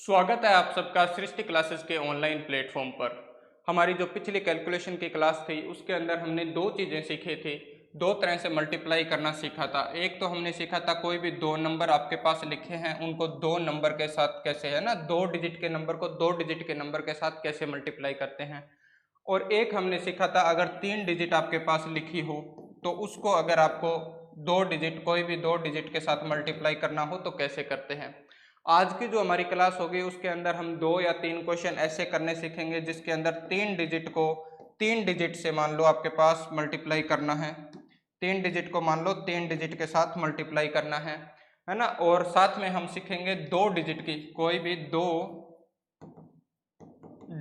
स्वागत है आप सबका सृष्टि क्लासेस के ऑनलाइन प्लेटफॉर्म पर। हमारी जो पिछली कैलकुलेशन की क्लास थी उसके अंदर हमने दो चीज़ें सीखी थी। दो तरह से मल्टीप्लाई करना सीखा था। एक तो हमने सीखा था कोई भी दो नंबर आपके पास लिखे हैं उनको दो नंबर के साथ कैसे, है ना, दो डिजिट के नंबर को दो डिजिट के नंबर के साथ कैसे मल्टीप्लाई करते हैं। और एक हमने सीखा था अगर तीन डिजिट आपके पास लिखी हो तो उसको अगर आपको दो डिजिट, कोई भी दो डिजिट के साथ मल्टीप्लाई करना हो तो कैसे करते हैं। आज की जो हमारी क्लास होगी उसके अंदर हम दो या तीन क्वेश्चन ऐसे करने सीखेंगे जिसके अंदर तीन डिजिट को तीन डिजिट से मान लो आपके पास मल्टीप्लाई करना है। तीन डिजिट को मान लो तीन डिजिट के साथ मल्टीप्लाई करना है ना। और साथ में हम सीखेंगे दो डिजिट की, कोई भी दो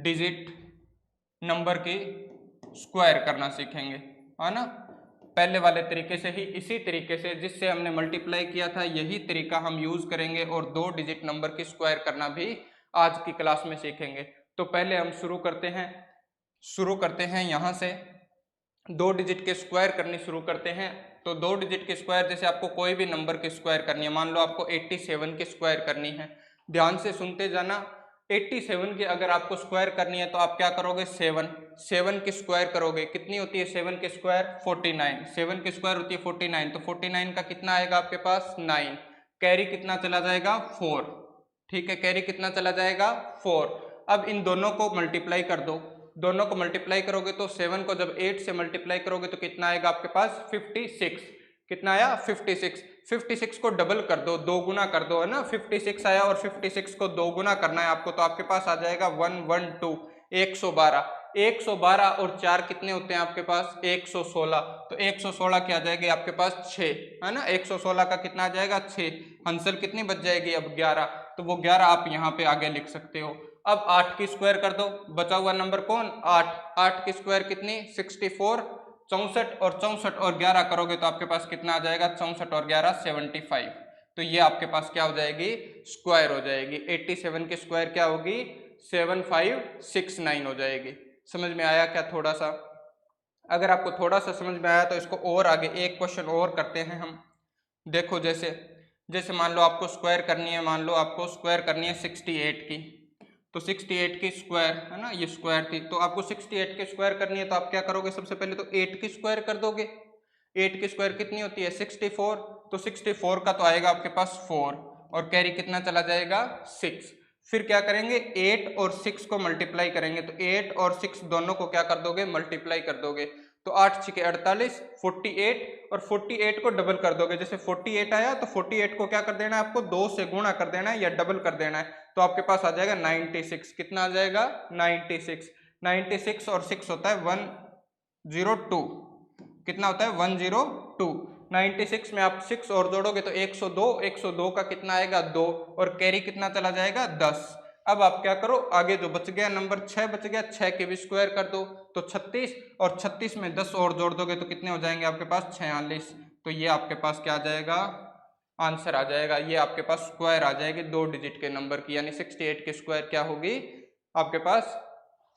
डिजिट नंबर की स्क्वायर करना सीखेंगे, है ना। पहले वाले तरीके से ही, इसी तरीके से जिससे हमने मल्टीप्लाई किया था यही तरीका हम यूज करेंगे और दो डिजिट नंबर की स्क्वायर करना भी आज की क्लास में सीखेंगे। तो पहले हम शुरू करते हैं यहाँ से दो डिजिट के स्क्वायर करनी शुरू करते हैं। तो दो डिजिट के स्क्वायर, जैसे आपको कोई भी नंबर की स्क्वायर करनी है, मान लो आपको 87 की स्क्वायर करनी है, ध्यान से सुनते जाना। 87 की अगर आपको स्क्वायर करनी है तो आप क्या करोगे, सेवन की स्क्वायर करोगे। कितनी होती है सेवन की स्क्वायर, 49। सेवन की स्क्वायर होती है 49, तो 49 का कितना आएगा आपके पास, 9। कैरी कितना चला जाएगा, 4। ठीक है, कैरी कितना चला जाएगा, 4। अब इन दोनों को मल्टीप्लाई कर दो। दोनों को मल्टीप्लाई करोगे तो 7 को जब 8 से मल्टीप्लाई करोगे तो कितना आएगा आपके पास, 56। कितना आया, 56। 56 को डबल कर दो, दो गुना कर दो, है ना। 56 आया और 56 को दो गुना करना है आपको, तो आपके पास आ जाएगा 112, 112। 112 और 4 कितने होते हैं आपके पास, 116। तो 116 क्या आ जाएगी आपके पास, 6, है ना। 116 का कितना आ जाएगा, 6। आंसर कितनी बच जाएगी अब, 11। तो वो 11 आप यहाँ पे आगे लिख सकते हो। अब 8 की स्क्वायर कर दो, बचा हुआ नंबर कौन, 8। 8 की स्क्वायर कितनी, 64। 64 और 64 और 11 करोगे तो आपके पास कितना आ जाएगा, 64 और 11 75। तो ये आपके पास क्या हो जाएगी, स्क्वायर हो जाएगी। 87 की स्क्वायर क्या होगी, 7569 हो जाएगी। समझ में आया क्या थोड़ा सा। अगर आपको थोड़ा सा समझ में आया तो इसको और आगे एक क्वेश्चन और करते हैं हम। देखो जैसे जैसे मान लो आपको स्क्वायर करनी है, मान लो आपको स्क्वायर करनी है 68 की। तो 68 की स्क्वायर, है ना, ये स्क्वायर थी, तो आपको 68 की स्क्वायर करनी है तो आप क्या करोगे, सबसे पहले तो 8 की स्क्वायर कर दोगे। 8 की स्क्वायर कितनी होती है, 64। तो 64 का तो आएगा आपके पास 4 और कैरी कितना चला जाएगा, 6। फिर क्या करेंगे, 8 और 6 को मल्टीप्लाई करेंगे। तो 8 और 6 दोनों को क्या कर दोगे, मल्टीप्लाई कर दोगे। तो 8 6 48, 48 और 48 को डबल कर दोगे। जैसे 48 आया तो 48 को क्या कर देना है आपको, 2 से गुणा कर देना है या डबल कर देना है। तो आपके पास आ जाएगा 96। कितना आ जाएगा, 96। 96 और 6 होता है 102। कितना होता है, 102। 96 में आप 6 और जोड़ोगे तो 102। 102 का कितना आएगा, 2 और कैरी कितना चला जाएगा, 10। अब आप क्या करो, आगे जो बच गया नंबर 6 बच गया, 6 के भी स्क्वायर कर दो तो 36 और 36 में 10 और जोड़ दोगे तो कितने हो जाएंगे आपके पास, 46। तो ये आपके पास क्या आ जाएगा, आंसर आ जाएगा। ये आपके पास स्क्वायर आ जाएगी दो डिजिट के नंबर की, यानी 68 की स्क्वायर क्या होगी आपके पास,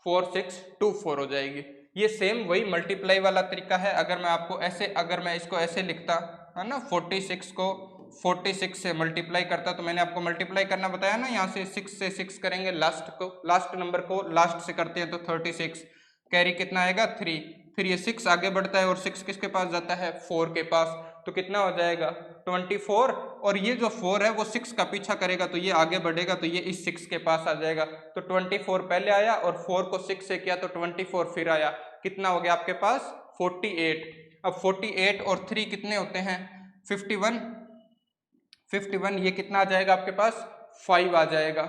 4624 हो जाएगी। ये सेम वही मल्टीप्लाई वाला तरीका है। अगर मैं आपको ऐसे, अगर मैं इसको ऐसे लिखता, है ना, 46 को 46 से मल्टीप्लाई करता, तो मैंने आपको मल्टीप्लाई करना बताया ना, यहाँ से 6 से 6 करेंगे, लास्ट नंबर को लास्ट से करते हैं तो 36। कैरी कितना आएगा, 3। फिर ये 6 आगे बढ़ता है और 6 किसके पास जाता है, 4 के पास। तो कितना हो जाएगा, 24। और ये जो 4 है वो 6 का पीछा करेगा तो ये आगे बढ़ेगा तो ये इस 6 के पास आ जाएगा। तो 24 पहले आया और 4 को 6 से किया तो 24 फिर आया। कितना हो गया आपके पास, 48। अब 48 और 3 कितने होते हैं, 51। 51 ये कितना आ जाएगा आपके पास, 5 आ जाएगा।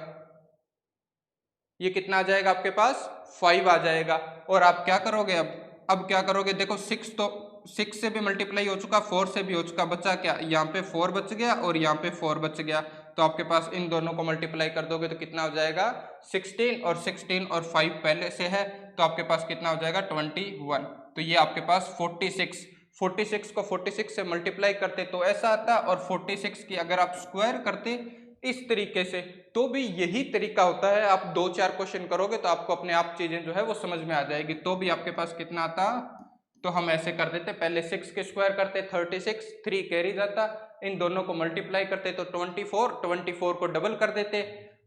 ये कितना आ जाएगा आपके पास, 5 आ जाएगा। और आप क्या करोगे, अब क्या करोगे, देखो 6 तो 6 से भी मल्टीप्लाई हो चुका, 4 से भी हो चुका, बचा क्या, यहाँ पे 4 बच गया और यहाँ पे 4 बच गया। तो आपके पास इन दोनों को मल्टीप्लाई कर दोगे तो कितना हो जाएगा, 16। और 16 और 5 पहले से है तो आपके पास कितना हो जाएगा, 21। तो ये आपके पास 46। 46 को 46 से मल्टीप्लाई करते तो ऐसा आता, और 46 की अगर आप स्क्वायर करते इस तरीके से तो भी यही तरीका होता है। आप दो चार क्वेश्चन करोगे तो आपको अपने आप चीजें जो है वो समझ में आ जाएगी। तो भी आपके पास कितना आता, तो हम ऐसे कर देते, पहले 6 के स्क्वायर करते 36, 3 कैरी जाता, इन दोनों को मल्टीप्लाई करते तो 24, 24 को डबल कर देते,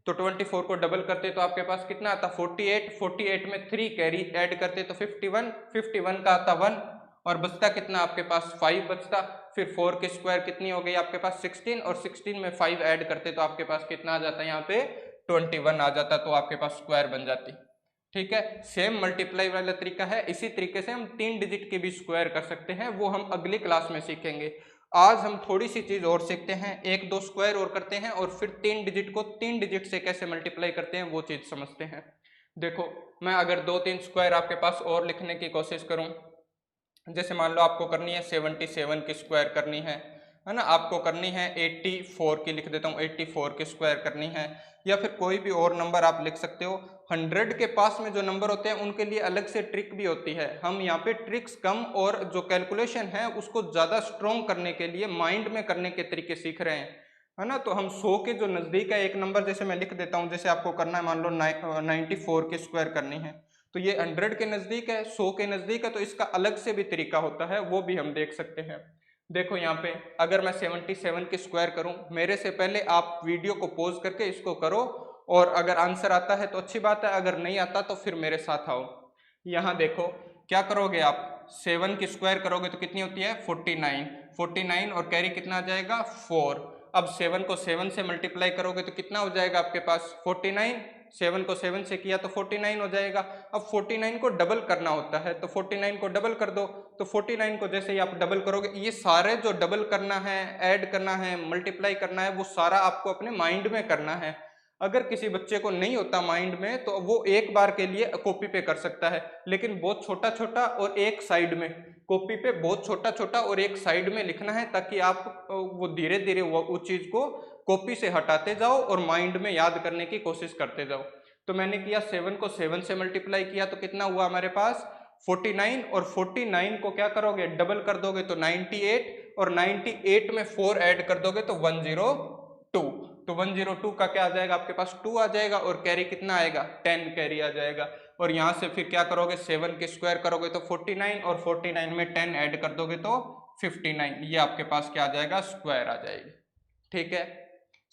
तो 24 को डबल करते तो आपके पास कितना आता 48, 48 में 3 कैरी ऐड करते तो 51, 51 का आता 1 और बचता कितना आपके पास 5 बचता। फिर 4 की स्क्वायर कितनी हो गई आपके पास 16 और 16 में 5 ऐड करते तो आपके पास कितना आ जाता है यहाँ पे 21 आ जाता, तो आपके पास स्क्वायर बन जाती। ठीक है, सेम मल्टीप्लाई वाला तरीका है। इसी तरीके से हम 3 डिजिट के भी स्क्वायर कर सकते हैं, वो हम अगली क्लास में सीखेंगे। आज हम थोड़ी सी चीज और सीखते हैं, 1 2 स्क्वायर और करते हैं और फिर 3 डिजिट को 3 डिजिट से कैसे मल्टीप्लाई करते हैं वो चीज समझते हैं। देखो, मैं अगर 2-3 स्क्वायर आपके पास और लिखने की कोशिश करूं, जैसे मान लो आपको करनी है 77 की स्क्वायर करनी है ना, आपको करनी है 84 की, लिख देता हूँ 84 की स्क्वायर करनी है, या फिर कोई भी और नंबर आप लिख सकते हो। 100 के पास में जो नंबर होते हैं उनके लिए अलग से ट्रिक भी होती है। हम यहाँ पे ट्रिक्स कम और जो कैलकुलेशन है उसको ज़्यादा स्ट्रॉन्ग करने के लिए माइंड में करने के तरीके सीख रहे हैं, है ना। तो हम 100 के जो नज़दीक है एक नंबर, जैसे मैं लिख देता हूँ, जैसे आपको करना है मान लो 94 की स्क्वायर करनी है, तो ये 100 के नज़दीक है, 100 के नज़दीक है, तो इसका अलग से भी तरीका होता है, वो भी हम देख सकते हैं। देखो यहाँ पे अगर मैं 77 की स्क्वायर करूं, मेरे से पहले आप वीडियो को पॉज करके इसको करो और अगर आंसर आता है तो अच्छी बात है, अगर नहीं आता तो फिर मेरे साथ आओ। यहाँ देखो क्या करोगे आप, 7 की स्क्वायर करोगे तो कितनी होती है 49, 49 और कैरी कितना आ जाएगा 4। अब 7 को 7 से मल्टीप्लाई करोगे तो कितना हो जाएगा आपके पास 49, 7 को 7 से किया तो 49 हो जाएगा। अब 49 को डबल करना होता है तो 49 को डबल कर दो, तो 49 को जैसे ही आप डबल करोगे, ये सारे जो डबल करना है, ऐड करना है, मल्टीप्लाई करना है, वो सारा आपको अपने माइंड में करना है। अगर किसी बच्चे को नहीं होता माइंड में तो वो एक बार के लिए कॉपी पे कर सकता है, लेकिन बहुत छोटा छोटा और एक साइड में, कॉपी पे बहुत छोटा छोटा और एक साइड में लिखना है, ताकि आप वो धीरे धीरे वो उस चीज को कॉपी से हटाते जाओ और माइंड में याद करने की कोशिश करते जाओ। तो मैंने किया 7 को 7 से मल्टीप्लाई किया तो कितना हुआ हमारे पास 49, और 49 को क्या करोगे डबल कर दोगे तो 98, और 98 में 4 ऐड कर दोगे तो 102, तो 102 का क्या आ जाएगा आपके पास 2 आ जाएगा, और कैरी कितना आएगा 10 कैरी आ जाएगा। और यहाँ से फिर क्या करोगे 7 के स्क्वायर करोगे तो 49, और 49 में 10 ऐड कर दोगे तो 59, ये आपके पास क्या आ जाएगा स्क्वायर आ जाएगी। ठीक है,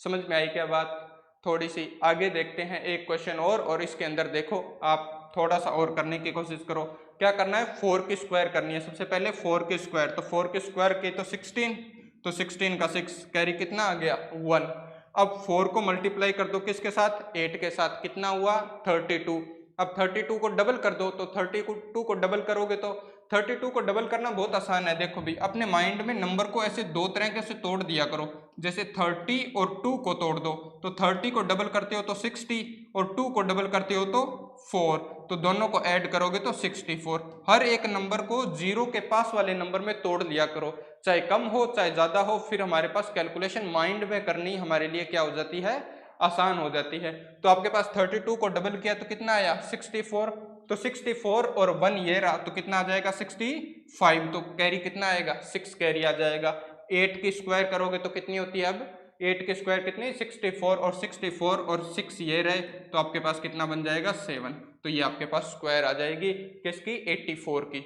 समझ में आई क्या बात। थोड़ी सी आगे देखते हैं एक क्वेश्चन और इसके अंदर देखो आप थोड़ा सा और करने की कोशिश करो। क्या करना है 4 की स्क्वायर करनी है, सबसे पहले 4 की स्क्वायर, तो 4 की स्क्वायर की तो 16, तो 16 का 6 कैरी कितना आ गया 1। अब 4 को मल्टीप्लाई कर दो किसके साथ 8 के साथ, कितना हुआ 32। अब 32 को डबल कर दो, तो 32 को डबल करोगे तो 32 को डबल करना बहुत आसान है। देखो भी अपने माइंड में नंबर को ऐसे दो तरह से तोड़ दिया करो, जैसे 30 और 2 को तोड़ दो, तो 30 को डबल करते हो तो 60 और 2 को डबल करते हो तो 4, तो दोनों को ऐड करोगे तो 64। हर एक नंबर को जीरो के पास वाले नंबर में तोड़ लिया करो, चाहे कम हो चाहे ज्यादा हो, फिर हमारे पास कैलकुलेशन माइंड में करनी हमारे लिए क्या हो जाती है आसान हो जाती है। तो आपके पास 32 को डबल किया तो कितना आया 64, तो 64 और 1 ये रहा तो कितना आ जाएगा 65, तो कैरी कितना आएगा 6 कैरी आ जाएगा। 8 की स्क्वायर करोगे तो कितनी होती है, अब 8 की स्क्वायर कितनी 64, और 64 और 6 ये रहे तो आपके पास कितना बन जाएगा 7, तो ये आपके पास स्क्वायर आ जाएगी किसकी 84 की।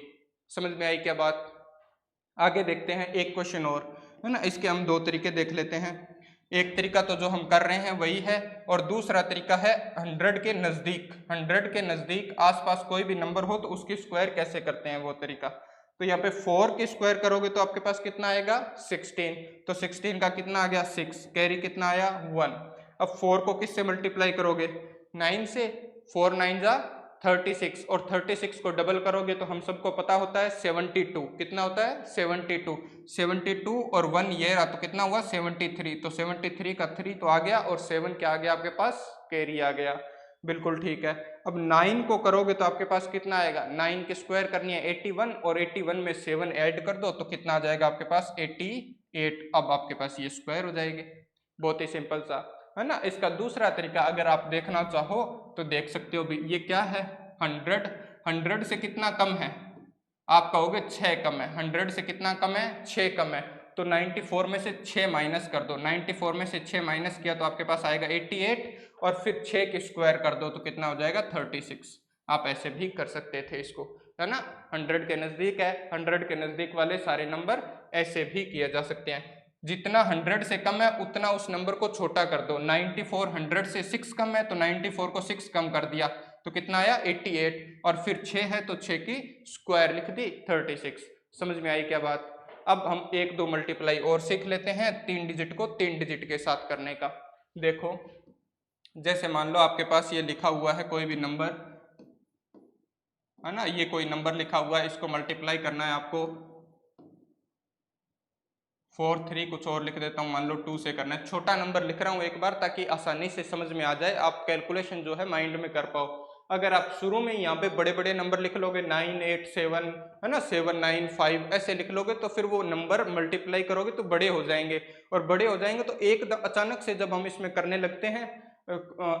समझ में आई क्या बात। आगे देखते हैं एक क्वेश्चन और, है ना, इसके हम दो तरीके देख लेते हैं। एक तरीका तो जो हम कर रहे हैं वही है, और दूसरा तरीका है 100 के नज़दीक, 100 के नज़दीक आसपास कोई भी नंबर हो तो उसकी स्क्वायर कैसे करते हैं वो तरीका। तो यहाँ पे 4 की स्क्वायर करोगे तो आपके पास कितना आएगा 16, तो 16 का कितना आ गया 6, कैरी कितना आया 1। अब 4 को किससे मल्टीप्लाई करोगे 9 से, 4 9 जा 36, और 36 को डबल करोगे तो हम सबको पता होता है 72, कितना होता है 72, 72 और 1 ये रहा तो कितना हुआ 73, तो 73 का 3 तो आ गया, और 7 क्या आ गया आपके पास कैरी आ गया। बिल्कुल ठीक है। अब 9 को करोगे तो आपके पास कितना आएगा, 9 की स्क्वायर करनी है 81, और 81 में 7 ऐड कर दो तो कितना आ जाएगा आपके पास 88, अब आपके पास ये स्क्वायर हो जाएगी। बहुत ही सिंपल सा, है ना। इसका दूसरा तरीका अगर आप देखना चाहो तो देख सकते हो भी, ये क्या है 100, 100 से कितना कम है, आप कहोगे 6 कम है, 100 से कितना कम है 6 कम है, तो 94 में से 6 माइनस कर दो, 94 में से 6 माइनस किया तो आपके पास आएगा 88, और फिर 6 की स्क्वायर कर दो तो कितना हो जाएगा 36। आप ऐसे भी कर सकते थे इसको, है ना। 100 के नज़दीक है, 100 के नज़दीक वाले सारे नंबर ऐसे भी किए जा सकते हैं। जितना 100 से कम है उतना उस नंबर को छोटा कर दो। 94 100 से 6 कम है तो 94 को 6 कम कर दिया तो कितना आया 88, और फिर 6 है तो 6 की स्क्वायर लिख दी 36। समझ में आई क्या बात? अब हम 1 2 मल्टीप्लाई और सीख लेते हैं 3 डिजिट को 3 डिजिट के साथ करने का। देखो जैसे मान लो आपके पास ये लिखा हुआ है कोई भी नंबर, है ना, ये कोई नंबर लिखा हुआ है, इसको मल्टीप्लाई करना है आपको 4 3 कुछ और लिख देता हूँ, मान लो 2 से करना है। छोटा नंबर लिख रहा हूँ एक बार ताकि आसानी से समझ में आ जाए, आप कैलकुलेशन जो है माइंड में कर पाओ। अगर आप शुरू में यहाँ पे बड़े बड़े नंबर लिख लोगे 9 8 7, है ना, 7 9 5 ऐसे लिख लोगे तो फिर वो नंबर मल्टीप्लाई करोगे तो बड़े हो जाएंगे, और बड़े हो जाएंगे तो एकदम अचानक से जब हम इसमें करने लगते हैं,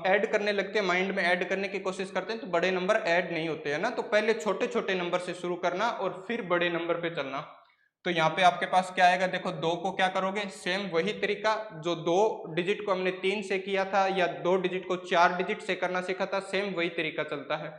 ऐड करने लगते हैं, माइंड में ऐड करने की कोशिश करते हैं तो बड़े नंबर ऐड नहीं होते, है ना। तो पहले छोटे छोटे नंबर से शुरू करना और फिर बड़े नंबर पे चलना। तो यहाँ पे आपके पास क्या आएगा, देखो 2 को क्या करोगे, सेम वही तरीका जो 2 डिजिट को हमने 3 से किया था या 2 डिजिट को 4 डिजिट से करना सीखा था, सेम वही तरीका चलता है।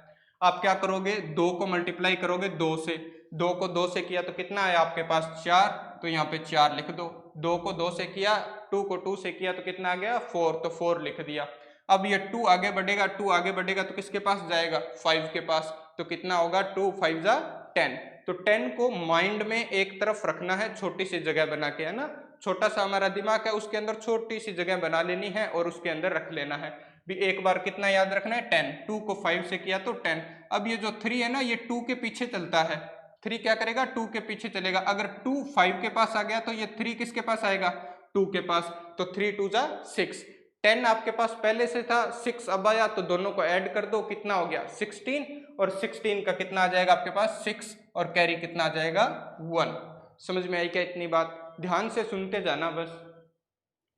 आप क्या करोगे, 2 को मल्टीप्लाई करोगे 2 से, 2 को 2 से किया तो कितना आया आपके पास 4, तो यहाँ पे 4 लिख दो। 2 को 2 से किया, 2 को 2 से किया तो कितना आ गया 4, तो 4 लिख दिया। अब ये 2 आगे बढ़ेगा, 2 आगे बढ़ेगा तो किसके पास जाएगा 5 के पास, तो कितना होगा 2 5 जा 10। तो 10 को माइंड में एक तरफ रखना है, छोटी सी जगह बना के, है ना, छोटा सा हमारा दिमाग है उसके अंदर छोटी सी जगह बना लेनी है और उसके अंदर रख लेना है। भी एक बार कितना याद रखना है 10, 2 को 5 से किया तो 10। अब ये जो 3 है ना ये 2 के पीछे चलता है, 3 क्या करेगा 2 के पीछे चलेगा। अगर 2 5 के पास आ गया तो ये 3 किसके पास आएगा 2 के पास, तो 3 2 जा 6। 10 आपके पास पहले से था, 6 अब आया तो दोनों को ऐड कर दो, कितना हो गया 16, और 16 का कितना आ जाएगा आपके पास 6, और कैरी कितना आ जाएगा 1। समझ में आई क्या इतनी बात? ध्यान से सुनते जाना बस।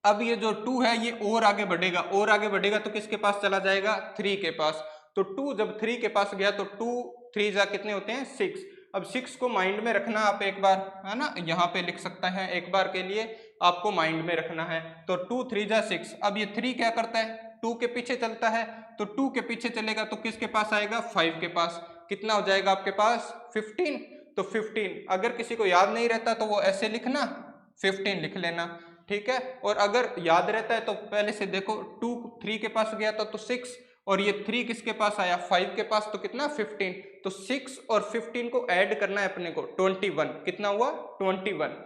अब ये जो 2 है ये और आगे बढ़ेगा, और आगे बढ़ेगा तो किसके पास चला जाएगा 3 के पास। तो 2 जब 3 के पास गया तो 2 3 जा कितने होते हैं 6। अब 6 को माइंड में रखना आप एक बार, है ना, यहाँ पे लिख सकते हैं, एक बार के लिए आपको माइंड में रखना है। तो 2 3 जा 6। अब ये 3 क्या करता है 2 के पीछे चलता है, तो 2 के पीछे चलेगा तो किसके पास आएगा 5 के पास, कितना हो जाएगा आपके पास 15। तो 15 अगर किसी को याद नहीं रहता तो वो ऐसे लिखना 15 लिख लेना, ठीक है। और अगर याद रहता है तो पहले से देखो 2 3 के पास गया तो 6, और ये 3 किसके पास आया 5 के पास, तो कितना 15। तो 6 और 15 को ऐड करना है अपने को 21, कितना हुआ 21।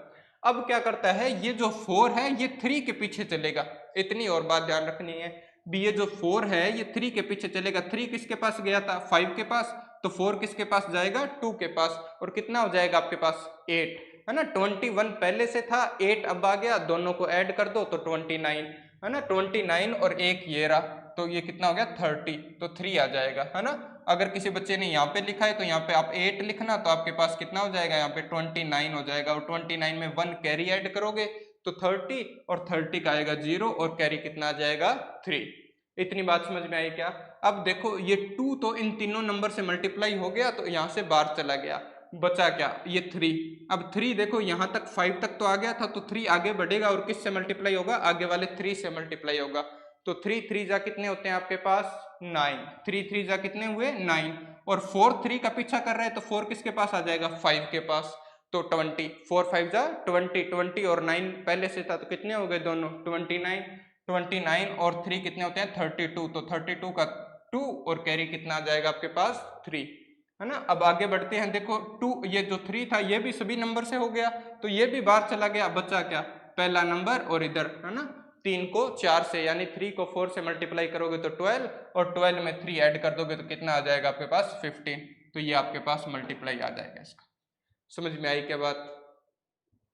अब क्या करता है ये जो 4 है ये 3 के पीछे चलेगा, इतनी और बात ध्यान रखनी है भी, ये जो 4 है ये 3 के पीछे चलेगा। 3 किसके पास गया था 5 के पास, तो 4 किसके पास जाएगा 2 के पास, और कितना हो जाएगा आपके पास 8, है ना। 21 पहले से था, 8 अब आ गया, दोनों को ऐड कर दो तो 29, है ना, 29 और 1 ये रहा, तो ये कितना हो गया 30, तो 3 आ जाएगा, है ना। अगर किसी बच्चे ने यहाँ पे लिखा है तो यहाँ पे आप 8 लिखना, तो आपके पास कितना हो जाएगा यहाँ पे 29 हो जाएगा, और 29 में 1 कैरी ऐड करोगे तो 30, और 30 का आएगा 0, और कैरी कितना आ जाएगा 3। इतनी बात समझ में आई क्या? अब देखो ये 2 तो इन तीनों नंबर से मल्टीप्लाई हो गया तो यहाँ से बाहर चला गया, बचा क्या ये 3। अब 3 देखो यहाँ तक 5 तक तो आ गया था, तो 3 आगे बढ़ेगा और किससे मल्टीप्लाई होगा, आगे वाले 3 से मल्टीप्लाई होगा। तो 3 3 जा कितने होते हैं आपके पास 9, 3 3 जा कितने हुए 9, और 4 3 का पीछा कर रहे हैं तो 4 किसके पास आ जाएगा 5 के पास, तो 20, 4 5 जा 20, 20 और 9 पहले से था तो कितने हो गए दोनों 29, 29 और 3 कितने होते हैं 32, तो 32 का 2, और कैरी कितना आ जाएगा आपके पास 3, है ना। अब आगे बढ़ते हैं, देखो 2 ये जो 3 था ये भी सभी नंबर से हो गया, तो ये भी बाहर चला गया, बचा क्या पहला नंबर और इधर, है ना। 3 को 4 से यानी 3 को 4 से मल्टीप्लाई करोगे तो 12, और 12 में 3 ऐड कर दोगे तो कितना आ जाएगा आपके पास 15, तो ये आपके पास मल्टीप्लाई आ जाएगा इसका। समझ में आई क्या बात?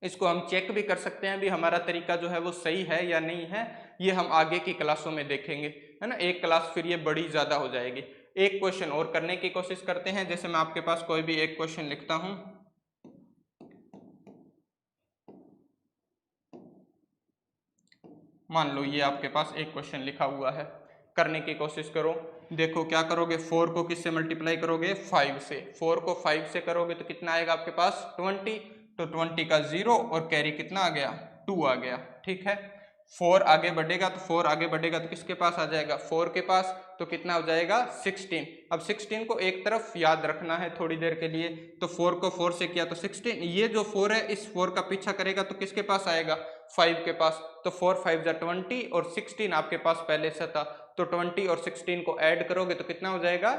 इसको हम चेक भी कर सकते हैं भी हमारा तरीका जो है वो सही है या नहीं है, ये हम आगे की क्लासों में देखेंगे, है ना। एक क्लास फिर ये बड़ी ज़्यादा हो जाएगी। एक क्वेश्चन और करने की कोशिश करते हैं, जैसे मैं आपके पास कोई भी एक क्वेश्चन लिखता हूं, मान लो ये आपके पास एक क्वेश्चन लिखा हुआ है, करने की कोशिश करो। देखो क्या करोगे 4 को किससे मल्टीप्लाई करोगे 5 से, 4 को 5 से करोगे तो कितना आएगा आपके पास 20, तो 20 का 0 और कैरी कितना आ गया 2 आ गया, ठीक है। 4 आगे बढ़ेगा तो 4 आगे बढ़ेगा तो किसके पास आ जाएगा 4 के पास, तो कितना हो जाएगा 16। अब 16 को एक तरफ याद रखना है थोड़ी देर के लिए, तो 4 को 4 से किया तो 16, ये जो 4 है इस 4 का पीछा करेगा तो किसके पास आएगा 5 के पास, तो 4 5 जा 20 और 16 आपके पास पहले से था, तो 20 और 16 को ऐड करोगे तो कितना हो जाएगा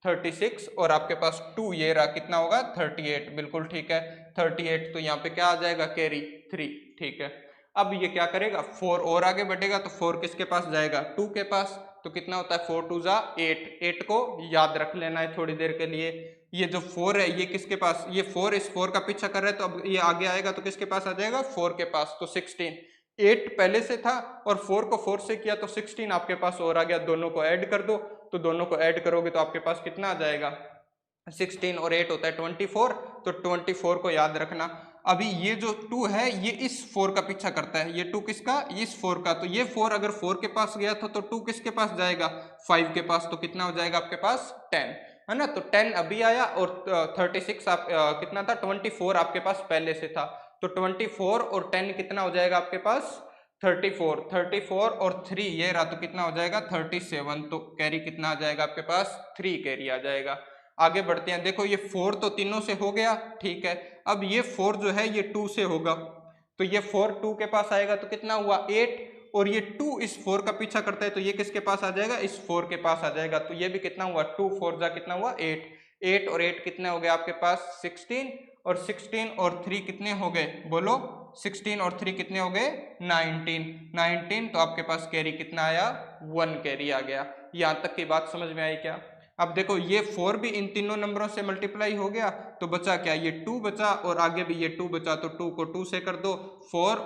36 और आपके पास 2 ये रहा, कितना होगा 38, बिल्कुल ठीक है 38। तो यहाँ पे क्या आ जाएगा कैरी 3, ठीक है। अब ये क्या करेगा 4 और आगे बढ़ेगा, तो 4 किसके पास जाएगा 2 के पास, तो कितना होता है 4 2 जा 8 को याद रख लेना है थोड़ी देर के लिए। ये जो 4 है ये किसके पास, ये 4 इस 4 का पीछा कर रहा है, तो अब ये आगे आएगा तो किसके पास आ जाएगा 4 के पास, तो 16। 8 पहले से था और 4 को 4 से किया तो 16 आपके पास और आ गया, दोनों को ऐड कर दो, तो दोनों को ऐड करोगे तो आपके पास कितना आ जाएगा 16 और 8 होता है 24, तो 24 को याद रखना। अभी ये जो 2 है ये इस 4 का पीछा करता है, ये 2 किसका, इस 4 का, तो ये 4 अगर 4 के पास गया था तो 2 किसके पास जाएगा 5 के पास, तो कितना हो जाएगा आपके पास 10, है ना। तो 10 अभी आया और 36 आप कितना था 24 आपके पास पहले से था, तो 24 और 10 कितना हो जाएगा आपके पास 34 और 3 ये रहा, तो कितना हो जाएगा 37, तो कैरी कितना आ जाएगा आपके पास 3 कैरी आ जाएगा। आगे बढ़ते हैं, देखो ये 4 तो तीनों से हो गया, ठीक है। अब ये 4 जो है ये 2 से होगा, तो ये 4 2 के पास आएगा तो कितना हुआ 8, और ये 2 इस 4 का पीछा करता है तो ये किसके पास आ जाएगा इस 4 के पास आ जाएगा, तो ये भी कितना हुआ 2 4 जा कितना हुआ 8 और 8 कितने हो गए आपके पास 16, और 16 और 3 कितने हो गए बोलो 16 और 3 कितने हो गए 19, तो आपके पास कैरी कितना आया 1 कैरी आ गया। यहाँ तक की बात समझ में आई क्या। अब देखो ये 4 भी इन तीनों नंबरों से मल्टीप्लाई हो गया, तो बचा क्या ये 2 बचा और आगे भी ये 2 बचा, तो 2 को 2 से कर दो 4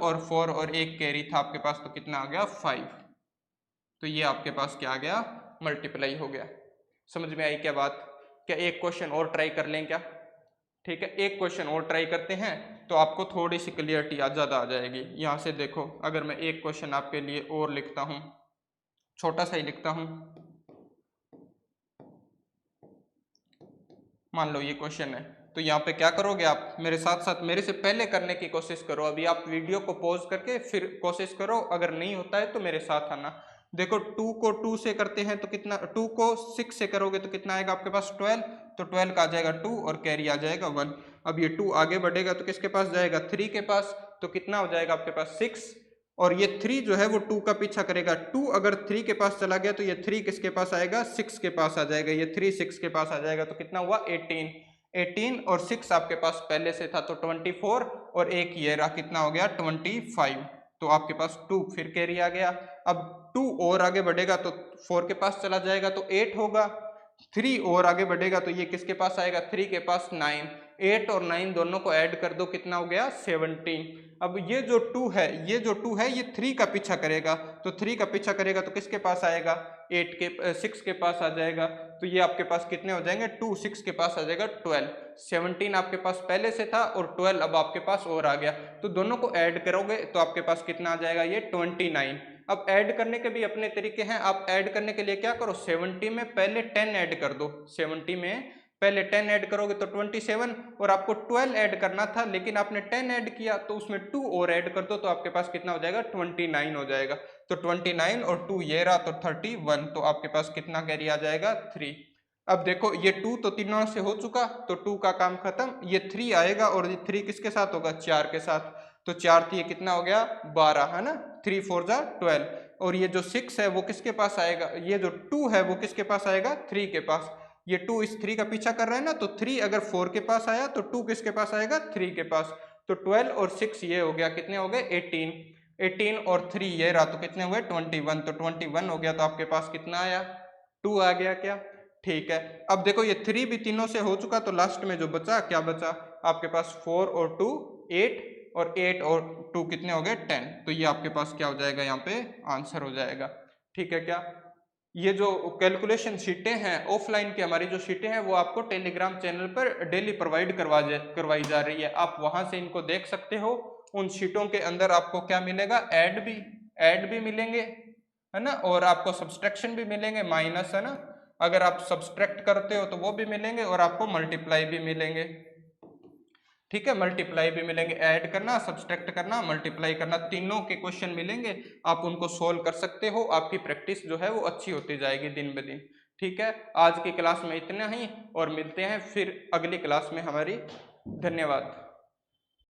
और 1 कैरी था आपके पास, तो कितना आ गया 5, तो ये आपके पास क्या आ गया मल्टीप्लाई हो गया। समझ में आई क्या बात। क्या एक क्वेश्चन और ट्राई कर लें क्या, ठीक है एक क्वेश्चन और ट्राई करते हैं तो आपको थोड़ी सी क्लियरिटी ज़्यादा आ जाएगी। यहाँ से देखो अगर मैं एक क्वेश्चन आपके लिए और लिखता हूँ, छोटा सा ही लिखता हूँ, मान लो ये क्वेश्चन है, तो यहाँ पे क्या करोगे आप मेरे साथ साथ मेरे से पहले करने की कोशिश करो। अभी आप वीडियो को पॉज करके फिर कोशिश करो, अगर नहीं होता है तो मेरे साथ आना। देखो 2 को 2 से करते हैं तो कितना, 2 को 6 से करोगे तो कितना आएगा आपके पास 12, तो 12 का आ जाएगा 2 और कैरी आ जाएगा 1। अब ये 2 आगे बढ़ेगा तो किसके पास जाएगा 3 के पास, तो कितना हो जाएगा आपके पास 6, और ये 3 जो है वो 2 का पीछा करेगा, 2 अगर 3 के पास चला गया तो ये 3 किसके पास आएगा 6 के पास आ जाएगा, ये 3 6 के पास आ जाएगा, तो कितना हुआ 18 और 6 आपके पास पहले से था तो 24 और एक ये रहा कितना हो गया 25, तो आपके पास 2 फिर कैरी आ गया। अब 2 और आगे बढ़ेगा तो 4 के पास चला जाएगा तो 8 होगा, 3 और आगे बढ़ेगा तो ये किसके पास आएगा 3 के पास 9, 8 और 9 दोनों को ऐड कर दो कितना हो गया 17। अब ये जो 2 है ये 3 का पीछा करेगा, तो 3 का पीछा करेगा तो किसके पास आएगा 6 के पास आ जाएगा, तो ये आपके पास कितने हो जाएंगे 2 6 के पास आ जाएगा 12, 17 आपके पास पहले से था और 12 अब आपके पास और आ गया, तो दोनों को ऐड करोगे तो आपके पास कितना आ जाएगा ये 29। अब ऐड करने के भी अपने तरीके हैं, आप ऐड करने के लिए क्या करो 70 में पहले 10 ऐड कर दो, 70 में पहले 10 ऐड करोगे तो 27, और आपको 12 ऐड करना था लेकिन आपने 10 ऐड किया तो उसमें 2 और ऐड कर दो, तो आपके पास कितना हो जाएगा 29 हो जाएगा, तो 29 और 2 ये रहा तो 31, तो आपके पास कितना कैरी आ जाएगा 3। अब देखो ये 2 तो तीनों से हो चुका तो 2 का काम खत्म, ये 3 आएगा और ये 3 किसके साथ होगा 4 के साथ, तो 4 थी ये कितना हो गया 12, है ना, 3 4 जा 12, और ये जो 6 है वो किसके पास आएगा, ये जो 2 है वो किसके पास आएगा 3 के पास, ये 2 इस 3 का पीछा कर रहा है ना, तो 3 अगर 4 के पास आया तो 2 किसके पास आएगा 3 के पास, तो 12 और 6 ये हो गया कितने हो गए 18 और 3 ये रहा तो कितने हुए 21, तो 21 हो गया, तो आपके पास कितना आया 2 आ गया क्या, ठीक है। अब देखो ये 3 भी तीनों से हो चुका, तो लास्ट में जो बचा क्या बचा आपके पास 4 और 2 8, और 8 और 2 कितने हो गए 10, तो ये आपके पास क्या हो जाएगा यहाँ पे आंसर हो जाएगा, ठीक है क्या। ये जो कैलकुलेशन शीटें हैं ऑफलाइन की हमारी जो शीटें हैं वो आपको टेलीग्राम चैनल पर डेली प्रोवाइड करवाई जा रही है, आप वहां से इनको देख सकते हो। उन शीटों के अंदर आपको क्या मिलेगा ऐड भी मिलेंगे, है ना, और आपको सब्सट्रैक्शन भी मिलेंगे माइनस, है ना, अगर आप सब्सट्रैक्ट करते हो तो वो भी मिलेंगे, और आपको मल्टीप्लाई भी मिलेंगे, ठीक है, मल्टीप्लाई भी मिलेंगे, ऐड करना सब्सट्रैक्ट करना मल्टीप्लाई करना तीनों के क्वेश्चन मिलेंगे, आप उनको सोल्व कर सकते हो, आपकी प्रैक्टिस जो है वो अच्छी होती जाएगी दिन ब दिन, ठीक है। आज की क्लास में इतना ही और मिलते हैं फिर अगली क्लास में हमारी, धन्यवाद।